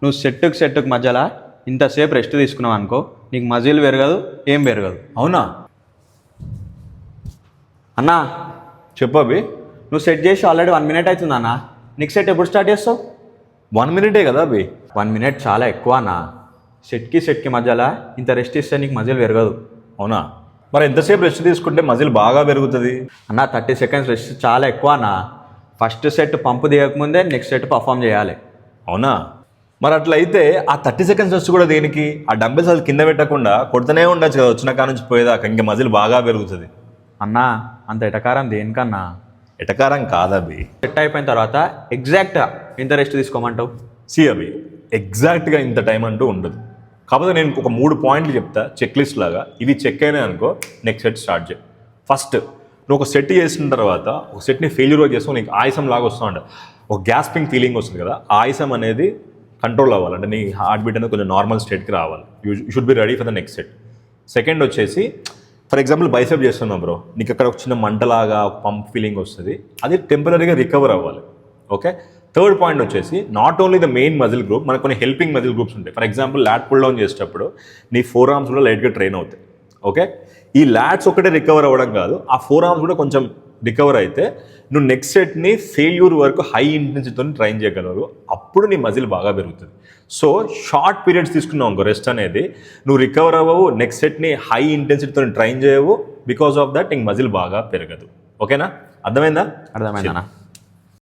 నువ్వు సెట్టుకు మధ్యలో ఇంతసేపు రెస్ట్ తీసుకున్నావు అనుకో, నీకు మజిల్ పెరగదు, ఏం పెరగదు. అవునా? అన్నా చెప్పు అభి. నువ్వు సెట్ చేసి ఆల్రెడీ 1 minute అవుతుంది అన్న. నెక్స్ట్ సెట్ ఎప్పుడు స్టార్ట్ చేస్తావు? 1 minute కదా అభి. 1 minute చాలా ఎక్కువ అన్న. సెట్కి మధ్యలో ఇంత రెస్ట్ ఇస్తే నీకు మజిల్ పెరగదు. అవునా? మరి ఎంతసేపు రెస్ట్ తీసుకుంటే మజిల్ బాగా పెరుగుతుంది? అన్న 30 seconds రెస్ట్ చాలా ఎక్కువ అన్న. ఫస్ట్ సెట్ పంపు దిగకముందే నెక్స్ట్ సెట్ పర్ఫామ్ చేయాలి. అవునా? మరి అట్లయితే ఆ 30 seconds రెస్ట్ కూడా దేనికి? ఆ డంబెల్స్ అది కింద పెట్టకుండా కొడుతూనే ఉండొచ్చు కదా వచ్చిన కాడ నుంచి పోయేదాకా, ఇంకా మజిల్ బాగా పెరుగుతుంది. అన్నా అంత ఎటకారం దేనికన్నా? ఎటకారం కాదభి. సెట్ అయిపోయిన తర్వాత ఎగ్జాక్ట్గా ఎంత రెస్ట్ తీసుకోమంటావు? అభి, ఎగ్జాక్ట్గా ఇంత టైం అంటూ ఉండదు. కాకపోతే నేను ఒక 3 పాయింట్లు చెప్తా చెక్ లిస్ట్ లాగా. ఇవి చెక్ అయినాయి అనుకో, నెక్స్ట్ సెట్ స్టార్ట్ చేయి. ఫస్ట్, నువ్వు ఒక సెట్ చేసిన తర్వాత ఒక సెట్ని ఫెయిల్యూర్ చేసుకో, నీకు ఆయాసం లాగా వస్తూ ఉంటుంది, ఒక గ్యాస్పింగ్ ఫీలింగ్ వస్తుంది కదా, ఆయాసం అనేది కంట్రోల్ అవ్వాలి. అంటే నీ హార్ట్ బీట్ అనేది కొంచెం నార్మల్ స్టేట్కి రావాలి. You should be ready for the next set. Second వచ్చేసి, ఫర్ ఎగ్జాంపుల్ బైసెప్ చేస్తున్నావు బ్రో, నీకు అక్కడ ఒక చిన్న మంటలాగా పంప్ ఫీలింగ్ వస్తుంది, అది టెంపరీగా రికవర్ అవ్వాలి. ఓకే. థర్డ్ పాయింట్ వచ్చేసి, not only the main muscle group, మనకు కొన్ని హెల్పింగ్ మజిల్ గ్రూప్స్ ఉంటాయి. ఫర్ ఎగ్జాంపుల్ ల్యాట్ పుల్ డౌన్ చేసేటప్పుడు నీ 4 arms కూడా లైట్గా ట్రైన్ అవుతాయి. ఓకే. ఈ ల్యాట్స్ ఒకటే రికవర్ అవ్వడం కాదు, ఆ 4 arms కూడా కొంచెం రికవర్ అయితే నువ్వు నెక్స్ట్ సెట్ని ఫెయిల్యూర్ వరకు హై ఇంటెన్సిటీతో ట్రైన్ చేయగలవు. అప్పుడు నీ మజిల్ బాగా పెరుగుతుంది. సో షార్ట్ పీరియడ్స్ తీసుకున్నావు అనుకో రెస్ట్ అనేది, నువ్వు రికవర్ అవ్వవు, నెక్స్ట్ సెట్ని హై ఇంటెన్సిటీతో ట్రైన్ చేయవు. బికాస్ ఆఫ్ దట్ నీకు మజిల్ బాగా పెరగదు. ఓకేనా? అర్థమైందా? అర్థమైందన్నా.